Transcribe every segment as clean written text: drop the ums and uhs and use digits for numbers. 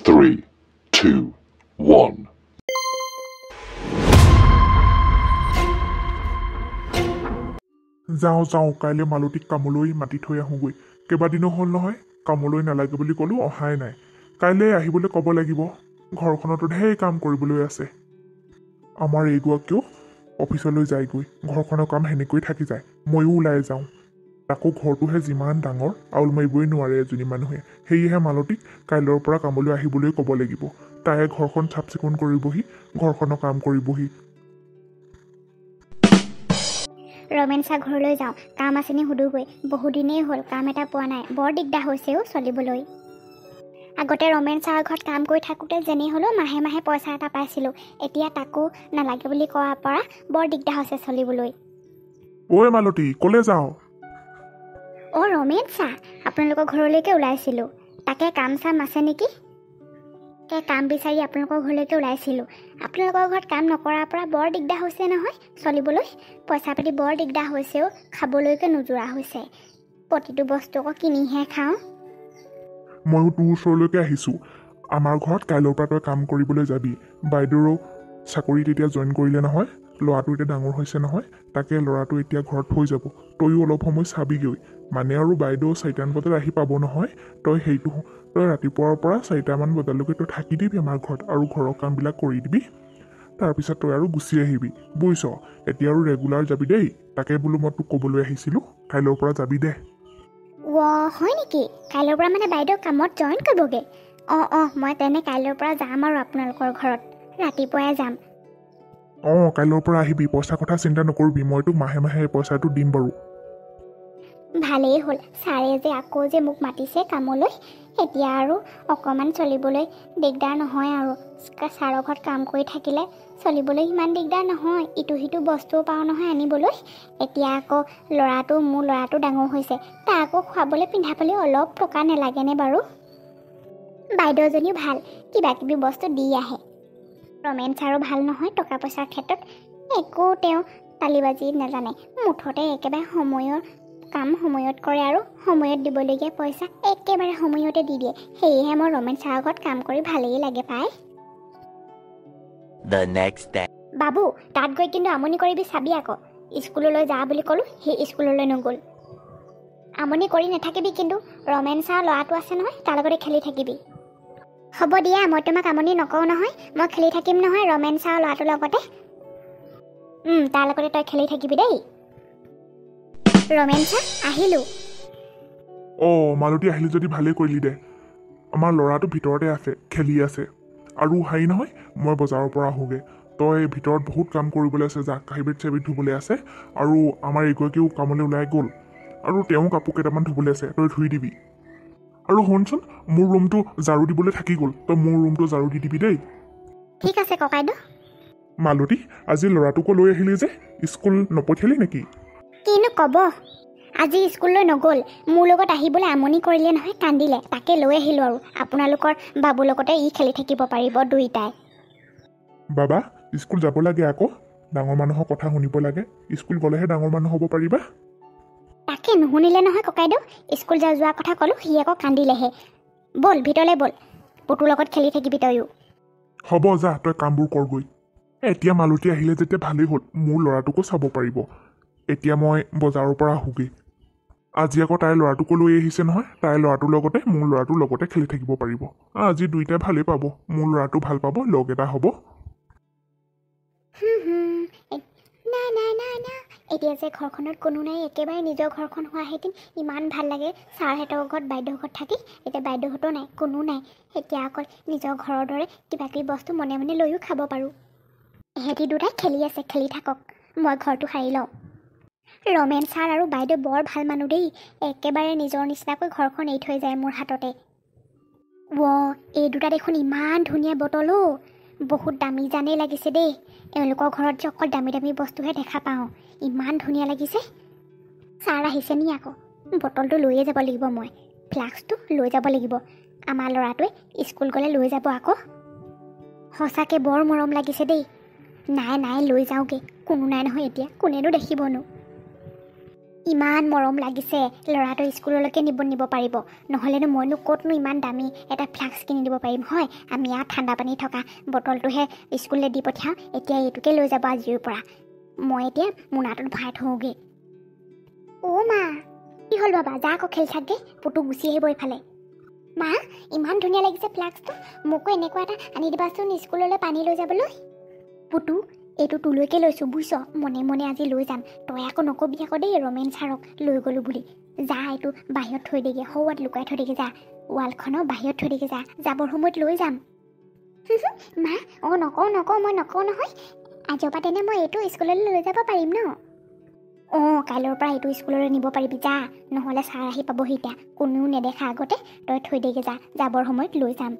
3, 2, 1. যাওঁ কাইলৈ মালতীক কামলৈ মাতি থৈ আহোঁগৈ। কেইবাদিনো হ'ল নহয়, কামলৈ নালাগে বুলি ক'লোঁ, অহাই নাই। কাইলৈ আহিবলৈ ক'ব লাগিব। ঘৰখনতো ঢেৰ কাম কৰিবলৈ আছে। আমাৰ এইগৰাকীও অফিচলৈ যায়গৈ, ঘৰখনৰ কাম সেনেকৈ থাকি যায়। ময়ো ওলাই যাওঁ। তাকো ঘৰটোহে যিমান ডাঙৰ, আউল মাৰিবই নোৱাৰে এজনী মানুহে। সেয়েহে মালতীক কাইলৈৰ পৰা কামলৈ আহিবলৈ ক'ব লাগিব। তাইয়ে ঘৰখন চাফ চিকুণ কৰিবহি, ঘৰখনৰ কাম কৰিবহি। ৰমেন ছাৰ ঘৰলৈ যাওঁ, কাম আছেনি সুধোগৈ। বহুদিনেই হ'ল কাম এটা পোৱা নাই, বৰ দিগদাৰ হৈছেও চলিবলৈ। আগতে ৰমেন ছাৰৰ ঘৰত কাম কৰি থাকোঁতে যেনে হ'লেও মাহে মাহে পইচা এটা পাইছিলোঁ। এতিয়া তাকো নালাগে বুলি কোৱাৰ পৰা বৰ দিগদাৰ হৈছে চলিবলৈ। ঐ মালতী, ক'লৈ যাওঁ? অঁ ৰমেন ছাৰ, আপোনালোকৰ ঘৰলৈকে ওলাইছিলোঁ। তাকে কাম চাম আছে নেকি? কাম বিচাৰি আপোনালোকৰ ঘৰলৈকে ওলাইছিলোঁ। আপোনালোকৰ ঘৰত কাম নকৰাৰ পৰা বৰ দিগদাৰ হৈছে নহয় চলিবলৈ। পইচা পাতি বৰ দিগদাৰ হৈছেও, খাবলৈকে নোযোৰা হৈছে। প্ৰতিটো বস্তু আকৌ কিনিহে খাওঁ। ময়ো তোৰ ওচৰলৈকে আহিছোঁ। আমাৰ ঘৰত কাইলৈৰ পৰা তই কাম কৰিবলৈ যাবি। বাইদেউৰো চাকৰিত এতিয়া জইন কৰিলে নহয়, ল'ৰাটো এতিয়া ডাঙৰ হৈছে নহয়। তাকে ল'ৰাটো এতিয়া ঘৰত থৈ যাব, তয়ো অলপ সময় চাবিগৈ। মানে আৰু বাইদেউ 4টামান বজাত আহি পাব নহয়। তই ৰাতিপুৱাৰ পৰা 4টামান বজালৈকে তই থাকি দিবি আমাৰ ঘৰত, আৰু ঘৰৰ কামবিলাক কৰি দিবি। তাৰপিছত তই আৰু গুচি আহিবি, বুজিছ? এতিয়া আৰু ৰেগুলাৰ যাবি দেই। তাকে বোলো মই তোক ক'বলৈ আহিছিলোঁ, কাইলৈৰ পৰা যাবি দে। হয় নেকি? কাইলৈৰ পৰা মানে বাইদেউ কামত জইন কৰিবগৈ? অঁ মই তেনে কাইলৈৰ পৰা যাম আৰু আপোনালোকৰ ঘৰত ৰাতিপুৱাই যাম। কাইলৈৰ পৰা আহিবি, পইচা কথা চিন্তা নকৰিবি। মই তোক মাহে মাহে পইচাটো দিম বাৰু। ভালেই হ'ল, ছাৰে যে আকৌ যে মোক মাতিছে কামলৈ। এতিয়া আৰু অকণমান চলিবলৈ দিগদাৰ নহয় আৰু। ছাৰৰ ঘৰত কাম কৰি থাকিলে চলিবলৈ ইমান দিগদাৰ নহয়। ইটো সিটো বস্তুও পাওঁ নহয় আনিবলৈ। এতিয়া আকৌ মোৰ ল'ৰাটো ডাঙৰ হৈছে, তাক আকৌ খুৱাবলৈ পিন্ধাবলৈ অলপ টকা নালাগেনে বাৰু? বাইদেউজনীও ভাল, কিবা কিবি বস্তু দি আহে। ৰমেন ছাৰো ভাল নহয় টকা পইচাৰ ক্ষেত্ৰত, একো তেওঁ তালিবাজি নাজানে। মুঠতে একেবাৰে সময়ৰ কাম সময়ত কৰে আৰু সময়ত দিবলগীয়া পইচা একেবাৰে সময়তে দি দিয়ে। সেয়েহে মই ৰমেন ছাৰৰ ঘৰত কাম কৰি ভালেই লাগে পাই। বাবু, তাত গৈ কিন্তু আমনি কৰিবি চাবি আকৌ। স্কুললৈ যা বুলি ক'লোঁ, সেই স্কুললৈ নগ'ল। আমনি কৰি নাথাকিবি কিন্তু, ৰমেন ছাৰৰ ল'ৰাটো আছে নহয়, তাৰ লগতে খেলি থাকিবি। হ'ব দিয়া, মই তোমাক আমনি নকৰোঁ নহয়। মই খেলি থাকিম নহয় ৰমেন ছাৰৰ ল'ৰাটোৰ লগতে। তাৰ লগতে তই খেলি থাকিবি দেই। ৰমেন ছাৰ, আহিলোঁ। মালতী আহিলি যদি ভালেই কৰিলি দে। আমাৰ ল'ৰাটো ভিতৰতে আছে, খেলি আছে। আৰু হেৰি নহয়, মই বজাৰৰ পৰা আহোঁগৈ। তই ভিতৰত বহুত কাম কৰিবলৈ আছে, যা কাঁহী বাতি চাহী বাতি ধুবলৈ আছে। আৰু আমাৰ এগৰাকীও কামলৈ ওলাই গ'ল, আৰু তেওঁ কাপোৰ কেইটামান ধুবলৈ আছে, তই ধুই দিবি। আৰু শুনচোন, মোৰ ৰুমটো ঝাৰু দিবলৈ থাকি গ'ল, তই মোৰ ৰুমটো ঝাৰু দি দিবি দেই। ঠিক আছে ককাইদেউ। মালতী, আজি ল'ৰাটোকো লৈ আহিলি যে, স্কুল নপঠিয়ালি নেকি? কিনো ক'ব, আজি স্কুললৈ নগ'ল। মোৰ লগত আহিবলৈ আমনি কৰিলে নহয়, কান্দিলে। তাকে লৈ আহিলোঁ আৰু। আপোনালোকৰ বাবুৰ লগতে ই খেলি থাকিব পাৰিব দুইটাই। বাবা, স্কুল যাব লাগে আকৌ। ডাঙৰ মানুহৰ কথা শুনিব লাগে। স্কুল গ'লেহে ডাঙৰ মানুহ হ'ব পাৰিবা। তাকে নুশুনিলে নহয় ককাইদেউ। স্কুল যোৱা কথা ক'লোঁ, সি আকৌ কান্দিলেহে। ব'ল ভিতৰলৈ ব'ল, পুতুৰ লগত খেলি থাকিবি তয়ো। হ'ব যা, তই কামবোৰ কৰগৈ। এতিয়া মালতী আহিলে যেতিয়া ভালেই হ'ল, মোৰ ল'ৰাটোকো চাব পাৰিব। এতিয়া মই বজাৰৰ পৰা আহোঁগৈ। আজি আকৌ তাইৰ ল'ৰাটোকো লৈ আহিছে নহয়, তাইৰ ল'ৰাটোৰ লগতে মোৰ ল'ৰাটোৰ লগতে খেলি থাকিব পাৰিব। আজি দুইটাই ভালেই পাব, মোৰ ল'ৰাটো ভাল পাব, লগ এটা হ'ব। এতিয়া যে ঘৰখনত কোনো নাই, একেবাৰে নিজৰ ঘৰখন হোৱাহেঁতেন ইমান ভাল লাগে। ছাৰহঁতৰ ঘৰত বাইদেউৰ ঘৰত থাকি, এতিয়া বাইদেউহঁতো নাই, কোনো নাই। এতিয়া অকল নিজৰ ঘৰৰ দৰে কিবা কিবি বস্তু মনে মনে লৈও খাব পাৰোঁ। এহেঁতি দুটাই খেলি আছে, খেলি থাকক, মই ঘৰটো সাৰি লওঁ। ৰমেন ছাৰ আৰু বাইদেউ বৰ ভাল মানুহ দেই। একেবাৰে নিজৰ নিচিনাকৈ ঘৰখন এৰি থৈ যায় মোৰ হাততে। এই দুটা দেখোন ইমান ধুনীয়া বটল অ'। বহুত দামী জানেই লাগিছে দেই। এওঁলোকৰ ঘৰত যে অকল দামী দামী বস্তুহে দেখা পাওঁ। ইমান ধুনীয়া লাগিছে। ছাৰ আহিছে নি আকৌ? বটলটো লৈয়ে যাব লাগিব মই। ফ্লাস্কটো লৈ যাব লাগিব। আমাৰ ল'ৰাটোৱে স্কুল গ'লে লৈ যাব আকৌ। সঁচাকৈ বৰ মৰম লাগিছে দেই। নাই লৈ যাওঁগৈ। কোনো নাই নহয় এতিয়া, কোনেনো দেখিবনো। ইমান মৰম লাগিছে ল'ৰাটো স্কুললৈকে নিব পাৰিব নহ'লেনো মইনো ক'তনো ইমান দামী এটা ফ্লাক্স কিনি দিব পাৰিম হয় আমি ইয়াত ঠাণ্ডা পানী থকা বটলটোহে স্কুললৈ দি পঠিয়াওঁ এতিয়া এইটোকে লৈ যাব আজিৰ পৰা মই এতিয়া মোনাটোত ভৰাই থওঁগৈ অ' মা কি হ'ল বাবা যা আকৌ খেলি থাকগৈ পুতু গুচি আহিব এইফালে মা ইমান ধুনীয়া লাগিছে ফ্লাক্সটো মোকো এনেকুৱা এটা আনি দিবাচোন স্কুললৈ পানী লৈ যাবলৈ পুতু এইটো তোলৈকে লৈছোঁ বুজিছ মনে মনে আজি লৈ যাম তই আকৌ নকবি আকৌ দেই ৰমেন ছাৰক লৈ গ'লোঁ বুলি যা এইটো বাহিৰত থৈ দেগে সৌৱাত লুকাই থৈ দেগে যা ৱালখনৰ বাহিৰত থৈ দেগে যা যাবৰ সময়ত লৈ যাম মা অঁ নকওঁ মই নকওঁ নহয় আজিৰ পৰা তেনে মই এইটো স্কুললৈ লৈ যাব পাৰিম ন অঁ কাইলৈৰ পৰা এইটো স্কুললৈ নিব পাৰিবি যা নহ'লে ছাৰ আহি পাবহি এতিয়া কোনেও নেদেখা আগতে তই থৈ দেগে যা যাবৰ সময়ত লৈ যাম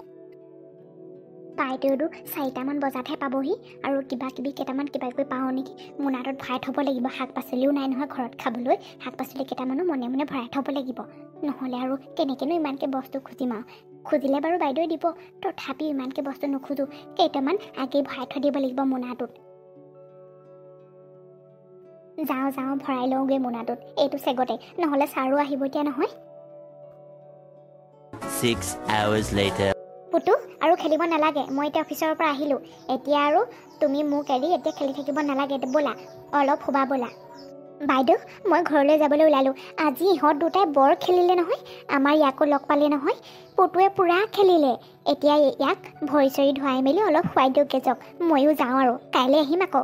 বাইদেউতো 4টামান বজাতহে পাবহি আৰু কেইটামান পাওঁ নেকি মোনাটোত ভৰাই থ'ব লাগিব শাক পাচলিও নাই নহয় ঘৰত খাবলৈ শাক পাচলি কেইটামানো মনে মনে ভৰাই থ'ব লাগিব নহ'লে আৰু কেনেকৈনো ইমানকৈ বস্তু খুজিম আৰু খুজিলে বাৰু বাইদেৱে দিব তথাপিও ইমানকৈ বস্তু নোখোজোঁ কেইটামান আগেই ভৰাই থৈ দিব লাগিব মোনাটোত যাওঁ ভৰাই লওঁগৈ মোনাটোত এইটো চেগতে নহ'লে ছাৰো আহিব এতিয়া নহয় 6 hours later পুতু আৰু খেলিব নালাগে মই এতিয়া অফিচৰ পৰা আহিলোঁ এতিয়া আৰু তুমি মোক এৰি এতিয়া খেলি থাকিব নালাগে ব'লা অলপ শুবা ব'লা বাইদেউ মই ঘৰলৈ যাবলৈ ওলালোঁ আজি ইহঁত দুটাই বৰ খেলিলে নহয় আমাৰ ইয়াকো লগ পালে নহয় পুতুৱে পূৰা খেলিলে এতিয়া ইয়াক ভৰি চৰি ধুৱাই মেলি অলপ খুৱাই দিওঁগৈ যাওক ময়ো যাওঁ আৰু কাইলৈ আহিম আকৌ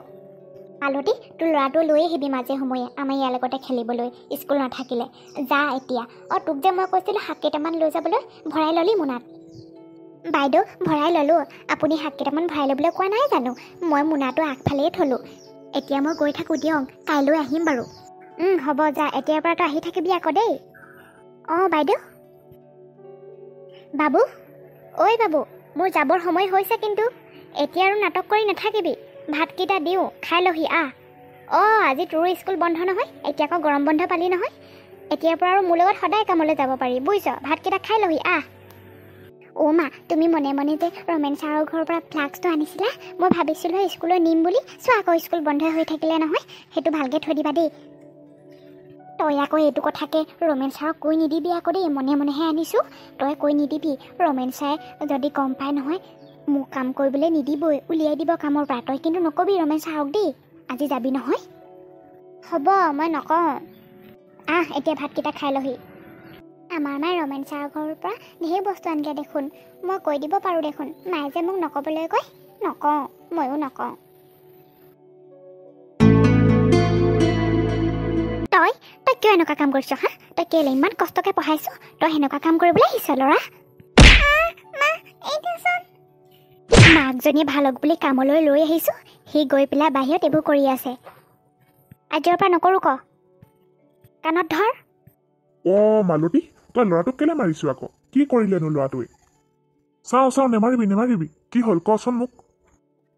আলতী তোৰ ল'ৰাটো লৈ আহিবি মাজে সময়ে আমাৰ ইয়াৰ লগতে খেলিবলৈ স্কুল নাথাকিলে যা এতিয়া অঁ তোক যে মই কৈছিলোঁ শাক কেইটামান লৈ যাবলৈ ভৰাই ল'লি মোনাত বাইদেউ ভৰাই ল'লোঁ আপুনি শাক কেইটামান ভৰাই ল'বলৈ কোৱা নাই জানো মই মোনাটো আগফালেই থ'লোঁ এতিয়া মই গৈ থাকোঁ দিয়ক কাইলৈ আহিম বাৰু হ'ব যা এতিয়াৰ পৰাতো আহি থাকিবি আকৌ দেই অঁ বাইদেউ বাবু ঐ বাবু মোৰ যাবৰ সময় হৈছে কিন্তু এতিয়া আৰু নাটক কৰি নাথাকিবি ভাতকেইটা দিওঁ খাই লহি অঁ আজি তোৰো স্কুল বন্ধ নহয় এতিয়া আকৌ গৰম বন্ধ পালি নহয় এতিয়াৰ পৰা আৰু মোৰ লগত সদায় কামলৈ যাব পাৰি বুজিছ ভাতকেইটা খাই লহি অ' মা তুমি মনে মনে যে ৰমেন ছাৰৰ ঘৰৰ পৰা ফ্লাক্সটো আনিছিলা মই ভাবিছিলোঁ স্কুলত নিম বুলি চোৱা আকৌ স্কুল বন্ধ হৈ থাকিলে নহয় সেইটো ভালকৈ থৈ দিবা দেই তই আকৌ এইটো কথাকে ৰমেন ছাৰক কৈ নিদিবি আকৌ দেই মনে মনেহে আনিছোঁ তই কৈ নিদিবি ৰমেন ছাৰে যদি গম পায় নহয় মোক কাম কৰিবলৈ নিদিবই উলিয়াই দিব কামৰ পৰা তই কিন্তু নকবি ৰমেন ছাৰক দেই আজি যাবি নহয় হ'ব মই নকওঁ এতিয়া ভাতকেইটা খাই লহি আমাৰ মায়ে ৰমেন ছাৰৰ ঘৰৰ পৰা ঢেৰ বস্তু আনিলে দেখোন মই কৈ দিব পাৰোঁ দেখোন মায়ে যে মোক নক'বলৈ কয় নকওঁ ময়ো নকওঁ তই কিয় এনেকুৱা কাম কৰিছ তই কেলৈ ইমান কষ্টকৈ পঢ়াইছ তই সেনেকুৱা কাম কৰিবলৈ আহিছ ল'ৰা মাকজনীয়ে ভালক বুলি কামলৈ লৈ আহিছোঁ সি গৈ পেলাই বাহিৰত এইবোৰ কৰি আছে আজিৰ পৰা নকৰোঁ ক কাণত ধৰ অঁ মালতী তই ল'ৰাটোক কেলৈ মাৰিছোঁ আকৌ কি কৰিলেনো ল'ৰাটোৱে চাওঁ নেমাৰিবি কি হ'ল কচোন মোক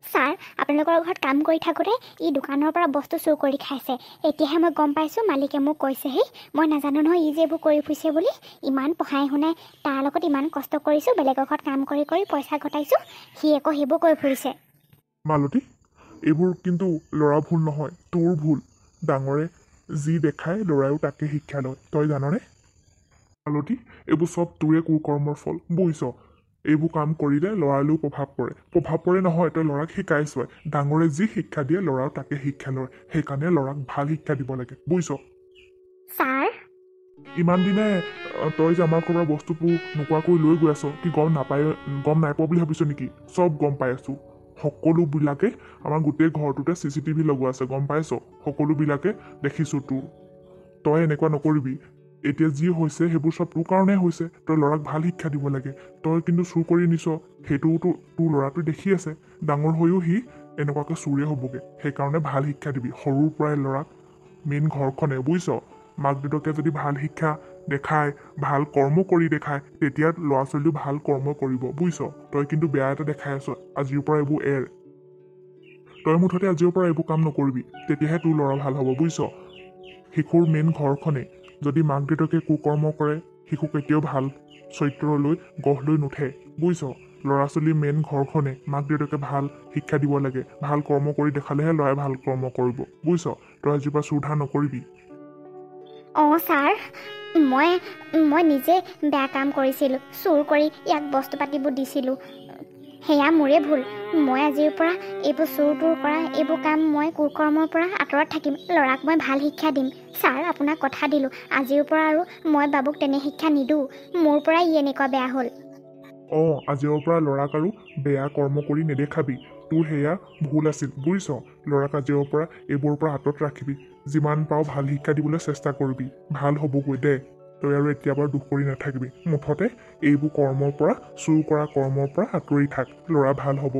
ছাৰ আপোনালোকৰ ঘৰত কাম কৰি থাকোঁতে ই দোকানৰ পৰা বস্তু চুৰ কৰি খাইছে এতিয়াহে মই গম পাইছোঁ মালিকে মোক কৈছেহি মই নাজানো নহয় ই যে এইবোৰ কৰি ফুৰিছে বুলি ইমান পঢ়াই শুনাই তাৰ লগত ইমান কষ্ট কৰিছোঁ বেলেগৰ ঘৰত কাম কৰি পইচা ঘটাইছোঁ সি আকৌ সেইবোৰ কৰি ফুৰিছে মালতী এইবোৰ কিন্তু ল'ৰা ভুল নহয় তোৰ ভুল ডাঙৰে যি দেখায় ল'ৰায়ো তাকে শিক্ষা লয় তই জাননে মালতী এইবোৰ চব তোৰে কুকৰ্মৰ ফল বুজিছ এইবোৰ কাম কৰিলে ল'ৰালৈও প্ৰভাৱ পৰে নহয় তই ল'ৰাক শিকাইছই ডাঙৰে যি শিক্ষা দিয়ে ল'ৰাও তাকে শিক্ষা লয় সেইকাৰণে ল'ৰাক ভাল শিক্ষা দিব লাগে বুজিছ ছাৰ ইমান দিনে তই যে আমাৰ ঘৰৰ বস্তুবোৰ নোকোৱাকৈ লৈ গৈ আছ কি গম নাই পোৱা বুলি ভাবিছ নেকি চব গম পাই আছোঁ সকলোবিলাকে আমাৰ গোটেই ঘৰটোতে CCTV লগোৱা আছে গম পাইছ সকলোবিলাকে দেখিছোঁ তোৰ তই এনেকুৱা নকৰিবি এতিয়া যি হৈছে সেইবোৰ চব তোৰ কাৰণে হৈছে তই ল'ৰাক ভাল শিক্ষা দিব লাগে তই কিন্তু চুৰ কৰি নিছ সেইটোতো তোৰ ল'ৰাটোৱে দেখি আছে ডাঙৰ হৈও সি এনেকুৱাকৈ চুৰে হ'বগৈ সেইকাৰণে ভাল শিক্ষা দিবি সৰুৰ পৰাই ল'ৰাক মেইন ঘৰখনে বুজিছ মাক দেউতাকে যদি ভাল শিক্ষা দেখায় ভাল কৰ্ম কৰি দেখায় তেতিয়া ল'ৰা ছোৱালীও ভাল কৰ্ম কৰিব বুজিছ তই কিন্তু বেয়া এটা দেখাই আছ আজিৰ পৰা এইবোৰ এৰ তই মুঠতে আজিৰ পৰা এইবোৰ কাম নকৰিবি তেতিয়াহে তোৰ ল'ৰা ভাল হ'ব বুজিছ শিশুৰ মেইন ঘৰখনে যদি মাক দেউতাকে কুকৰ্ম কৰে শিশু কেতিয়াও ভাল চৰিত্ৰলৈ গঢ় লৈ নুঠে বুজিছ ল'ৰা ছোৱালীৰ মেইন ঘৰখনে মাক দেউতাকে ভাল শিক্ষা দিব লাগে ভাল কৰ্ম কৰি দেখালেহে ল'ৰাই ভাল কৰ্ম কৰিব বুজিছ তই আজিৰ পৰা চুৰ ধাৰ নকৰিবি অঁ ছাৰ মই মই নিজে বেয়া কাম কৰিছিলোঁ চুৰ কৰি ইয়াক বস্তু পাতিবোৰ দিছিলোঁ সেয়া মোৰে ভুল মই আজিৰ পৰা এইবোৰ চুৰ তুৰ কৰা এইবোৰ কাম মই কুকৰ্মৰ পৰা আঁতৰত থাকিম ল'ৰাক মই ভাল শিক্ষা দিম ছাৰ আপোনাক কথা দিলোঁ আজিৰ পৰা আৰু মই বাবুক তেনে শিক্ষা নিদিওঁ মোৰ পৰাই ই এনেকুৱা বেয়া হ'ল অঁ আজিৰ পৰা ল'ৰাক আৰু বেয়া কৰ্ম কৰি নেদেখাবি তোৰ সেয়া ভুল আছিল বুজিছ ল'ৰাক আজিৰ পৰা এইবোৰৰ পৰা আঁতৰত ৰাখিবি যিমান পাৰ ভাল শিক্ষা দিবলৈ চেষ্টা কৰিবি ভাল হ'বগৈ দে তই আৰু এতিয়া বাৰু দুখ কৰি নাথাকিবি মুঠতে এইবোৰ কৰ্মৰ পৰা চুৰ কৰা কৰ্মৰ পৰা আঁতৰি থাক ল'ৰা ভাল হ'ব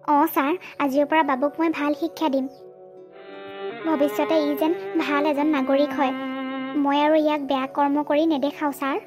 অঁ ছাৰ আজিৰ পৰা বাবুক মই ভাল শিক্ষা দিম ভৱিষ্যতে ই যেন ভাল এজন নাগৰিক হয় মই আৰু ইয়াক বেয়া কৰ্ম কৰি নেদেখাওঁ ছাৰ